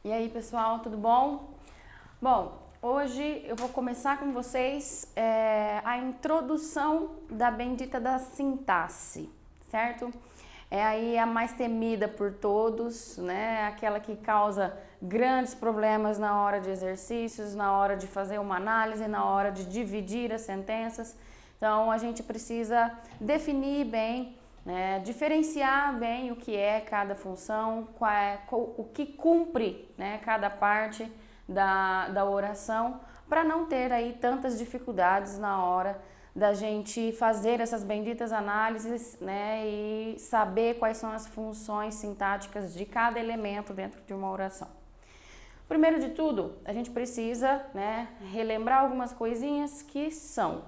E aí, pessoal, tudo bom? Bom, hoje eu vou começar com vocês a introdução da bendita da sintaxe, certo? É aí a mais temida por todos, né? Aquela que causa grandes problemas na hora de exercícios, na hora de fazer uma análise, na hora de dividir as sentenças. Então, a gente precisa definir bem, né, diferenciar bem o que é cada função, o que cumpre, né, cada parte da oração, para não ter aí tantas dificuldades na hora da gente fazer essas benditas análises, né, e saber quais são as funções sintáticas de cada elemento dentro de uma oração. Primeiro de tudo, a gente precisa, né, relembrar algumas coisinhas que são.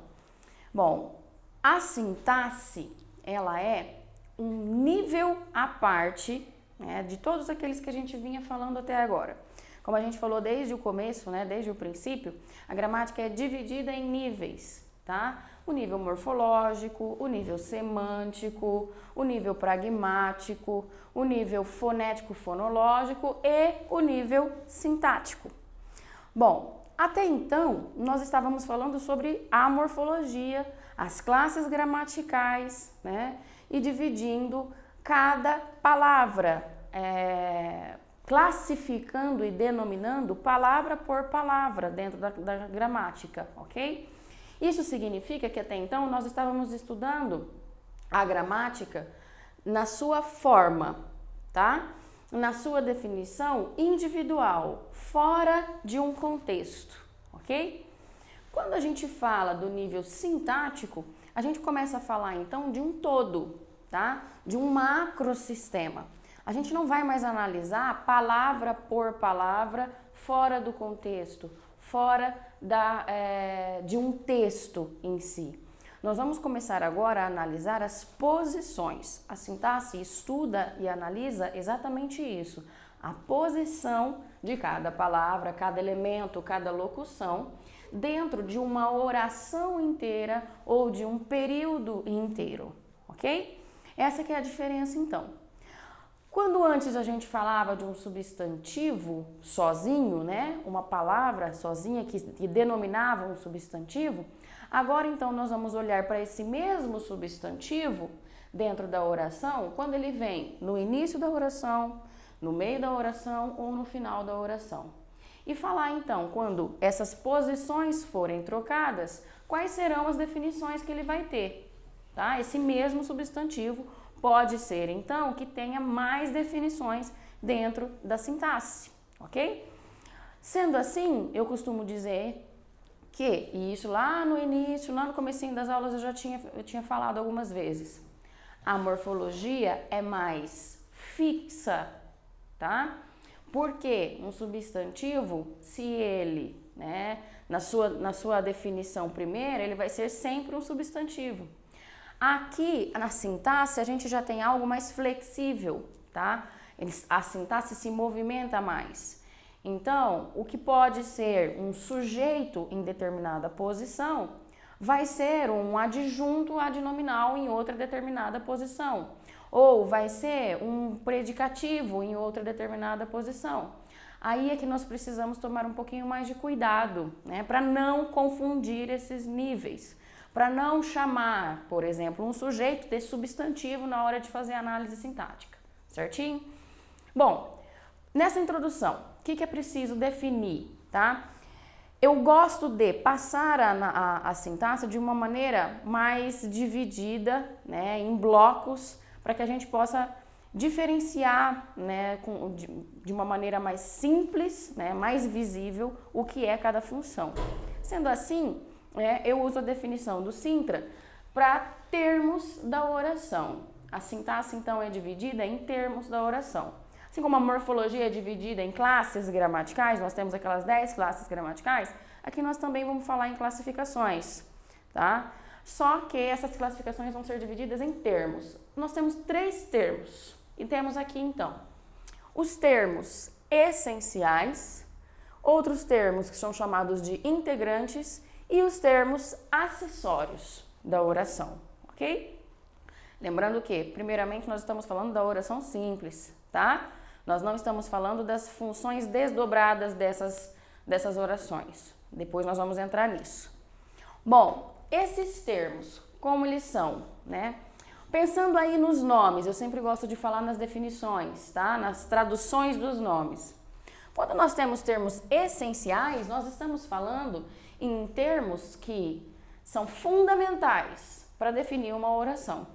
Bom, a sintaxe, ela é um nível à parte, né, de todos aqueles que a gente vinha falando até agora. Como a gente falou desde o começo, né, desde o princípio, a gramática é dividida em níveis, tá? O nível morfológico, o nível semântico, o nível pragmático, o nível fonético-fonológico e o nível sintático. Bom, até então, nós estávamos falando sobre a morfologia, as classes gramaticais, né? E dividindo cada palavra, classificando e denominando palavra por palavra dentro da gramática, ok? Isso significa que até então nós estávamos estudando a gramática na sua forma, tá? Na sua definição individual, fora de um contexto, ok? Quando a gente fala do nível sintático, a gente começa a falar então de um todo, tá? De um macrosistema. A gente não vai mais analisar palavra por palavra fora do contexto, fora de um texto em si. Nós vamos começar agora a analisar as posições. A sintaxe estuda e analisa exatamente isso, a posição de cada palavra, cada elemento, cada locução, dentro de uma oração inteira ou de um período inteiro, ok? Essa que é a diferença então. Quando antes a gente falava de um substantivo sozinho, né, uma palavra sozinha que denominava um substantivo, agora então nós vamos olhar para esse mesmo substantivo dentro da oração, quando ele vem no início da oração, no meio da oração ou no final da oração. E falar então, quando essas posições forem trocadas, quais serão as definições que ele vai ter, tá? Esse mesmo substantivo pode ser, então, que tenha mais definições dentro da sintaxe, ok? Sendo assim, eu costumo dizer que, e isso lá no início, lá no comecinho das aulas eu tinha falado algumas vezes, a morfologia é mais fixa, tá? Porque um substantivo, se ele, né, na sua definição primeira, ele vai ser sempre um substantivo. Aqui, na sintaxe, a gente já tem algo mais flexível, tá? A sintaxe se movimenta mais. Então, o que pode ser um sujeito em determinada posição, vai ser um adjunto adnominal em outra determinada posição. Ou vai ser um predicativo em outra determinada posição. Aí é que nós precisamos tomar um pouquinho mais de cuidado, né? Para não confundir esses níveis. Para não chamar, por exemplo, um sujeito de substantivo na hora de fazer análise sintática, certinho? Bom, nessa introdução, o que é preciso definir, tá? Eu gosto de passar a sintaxe de uma maneira mais dividida, né, em blocos, para que a gente possa diferenciar, né, de uma maneira mais simples, né, mais visível, o que é cada função. Sendo assim, eu uso a definição do Sintra para termos da oração. A sintaxe, então, é dividida em termos da oração. Assim como a morfologia é dividida em classes gramaticais, nós temos aquelas 10 classes gramaticais, aqui nós também vamos falar em classificações, tá? Só que essas classificações vão ser divididas em termos. Nós temos 3 termos, e temos aqui, então, os termos essenciais, outros termos que são chamados de integrantes, e os termos acessórios da oração, ok? Lembrando que, primeiramente, nós estamos falando da oração simples, tá? Nós não estamos falando das funções desdobradas dessas orações. Depois nós vamos entrar nisso. Bom, esses termos, como eles são, né? Pensando aí nos nomes, eu sempre gosto de falar nas definições, tá? Nas traduções dos nomes. Quando nós temos termos essenciais, nós estamos falando em termos que são fundamentais para definir uma oração.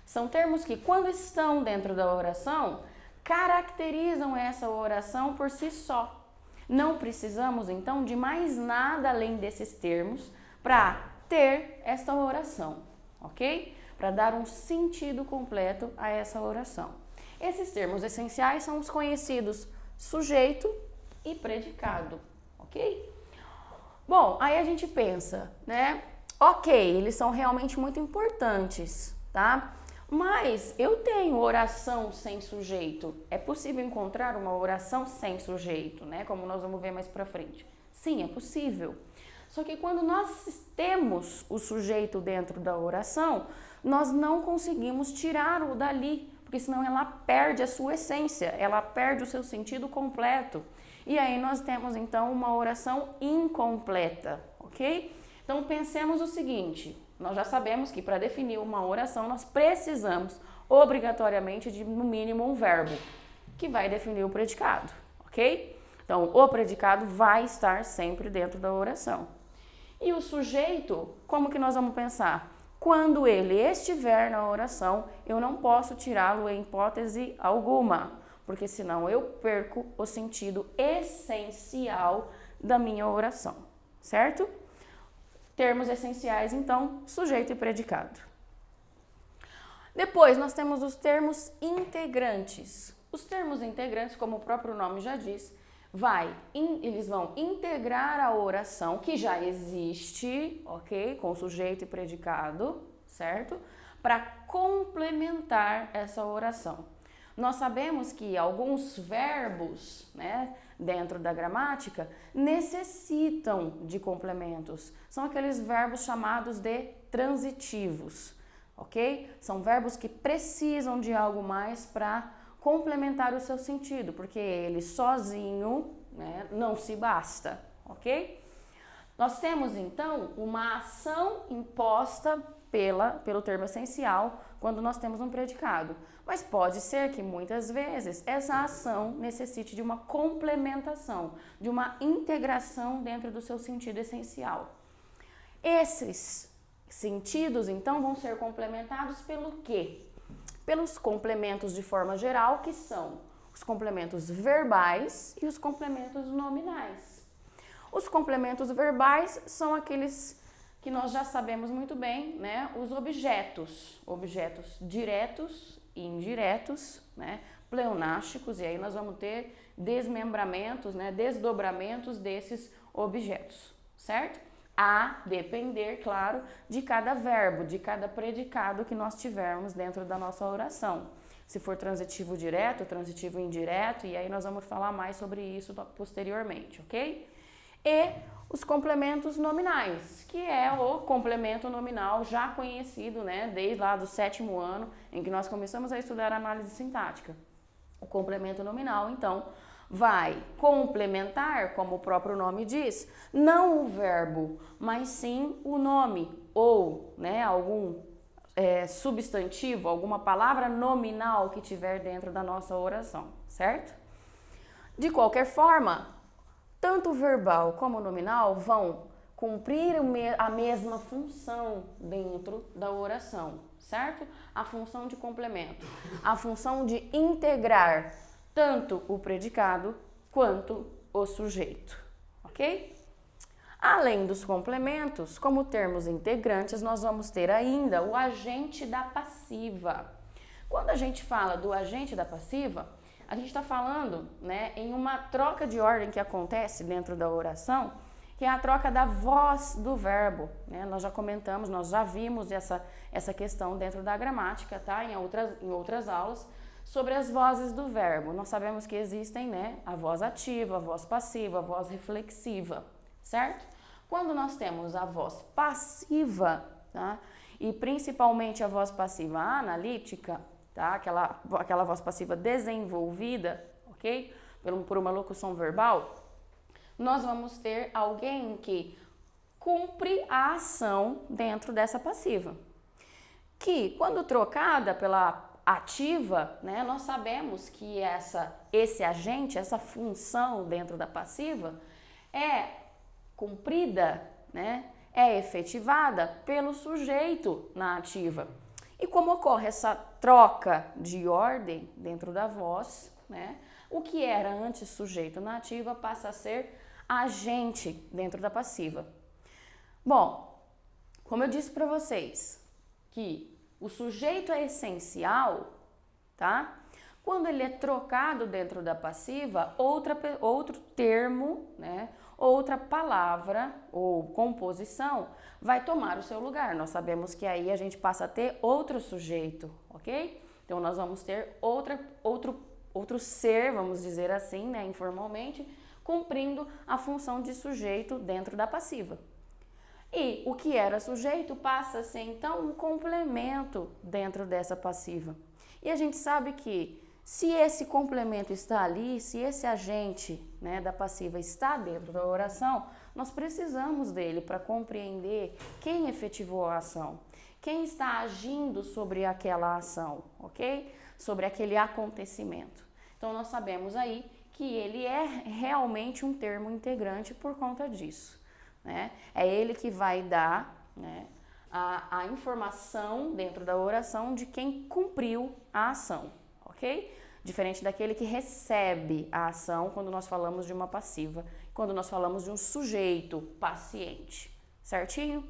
São termos que, quando estão dentro da oração, caracterizam essa oração por si só. Não precisamos, então, de mais nada além desses termos para ter esta oração, ok? Para dar um sentido completo a essa oração. Esses termos essenciais são os conhecidos sujeito e predicado, ok? Bom, aí a gente pensa, né? Ok, eles são realmente muito importantes, tá? Mas eu tenho oração sem sujeito. É possível encontrar uma oração sem sujeito, né? Como nós vamos ver mais pra frente. Sim, é possível. Só que quando nós temos o sujeito dentro da oração, nós não conseguimos tirá-lo dali, porque senão ela perde a sua essência, ela perde o seu sentido completo. E aí nós temos então uma oração incompleta, ok? Então pensemos o seguinte, nós já sabemos que para definir uma oração nós precisamos obrigatoriamente de no mínimo um verbo, que vai definir o predicado, ok? Então o predicado vai estar sempre dentro da oração. E o sujeito, como que nós vamos pensar? Quando ele estiver na oração, eu não posso tirá-lo em hipótese alguma, porque senão eu perco o sentido essencial da minha oração, certo? Termos essenciais, então, sujeito e predicado. Depois, nós temos os termos integrantes. Os termos integrantes, como o próprio nome já diz, eles vão integrar a oração que já existe, ok? Com sujeito e predicado, certo? Para complementar essa oração. Nós sabemos que alguns verbos, né, dentro da gramática, necessitam de complementos. São aqueles verbos chamados de transitivos, ok? São verbos que precisam de algo mais para complementar o seu sentido, porque ele sozinho, né, não se basta, ok? Nós temos então uma ação imposta pelo termo essencial quando nós temos um predicado, mas pode ser que muitas vezes essa ação necessite de uma complementação, de uma integração dentro do seu sentido essencial. Esses sentidos então vão ser complementados pelo quê? Pelos complementos de forma geral, que são os complementos verbais e os complementos nominais. Os complementos verbais são aqueles que nós já sabemos muito bem, né? Os objetos diretos e indiretos, né? Pleonásticos, e aí nós vamos ter desmembramentos, né? Desdobramentos desses objetos, certo? A depender, claro, de cada verbo, de cada predicado que nós tivermos dentro da nossa oração. Se for transitivo direto, transitivo indireto, e aí nós vamos falar mais sobre isso posteriormente, ok? E os complementos nominais, que é o complemento nominal já conhecido, né, desde lá do 7º ano, em que nós começamos a estudar análise sintática. O complemento nominal, então, vai complementar, como o próprio nome diz, não o verbo, mas sim o nome ou, né, algum substantivo, alguma palavra nominal que tiver dentro da nossa oração, certo? De qualquer forma, tanto o verbal como o nominal vão cumprir a mesma função dentro da oração, certo? A função de complemento, a função de integrar tanto o predicado quanto o sujeito, ok? Além dos complementos, como termos integrantes, nós vamos ter ainda o agente da passiva. Quando a gente fala do agente da passiva, a gente está falando, né, em uma troca de ordem que acontece dentro da oração, que é a troca da voz do verbo, né? Nós já comentamos, nós já vimos essa questão dentro da gramática, tá? Em outras aulas, sobre as vozes do verbo. Nós sabemos que existem, né, a voz ativa, a voz passiva, a voz reflexiva, certo? Quando nós temos a voz passiva, tá? E principalmente a voz passiva analítica, tá? Aquela voz passiva desenvolvida, ok? Por uma locução verbal, nós vamos ter alguém que cumpre a ação dentro dessa passiva. Que, quando trocada pela ativa, né, nós sabemos que esse agente, essa função dentro da passiva é cumprida, né, é efetivada pelo sujeito na ativa. E como ocorre essa troca de ordem dentro da voz, né, o que era antes sujeito na ativa passa a ser agente dentro da passiva. Bom, como eu disse para vocês que o sujeito é essencial, tá? Quando ele é trocado dentro da passiva, outro termo, né, outra palavra ou composição vai tomar o seu lugar. Nós sabemos que aí a gente passa a ter outro sujeito, ok? Então, nós vamos ter outro ser, vamos dizer assim, né, informalmente, cumprindo a função de sujeito dentro da passiva. E o que era sujeito passa a ser, então, um complemento dentro dessa passiva. E a gente sabe que se esse complemento está ali, se esse agente, né, da passiva está dentro da oração, nós precisamos dele para compreender quem efetivou a ação, quem está agindo sobre aquela ação, ok? Sobre aquele acontecimento. Então, nós sabemos aí que ele é realmente um termo integrante por conta disso. Né? É ele que vai dar, né, a informação dentro da oração de quem cumpriu a ação, ok? Diferente daquele que recebe a ação quando nós falamos de uma passiva, quando nós falamos de um sujeito paciente, certinho?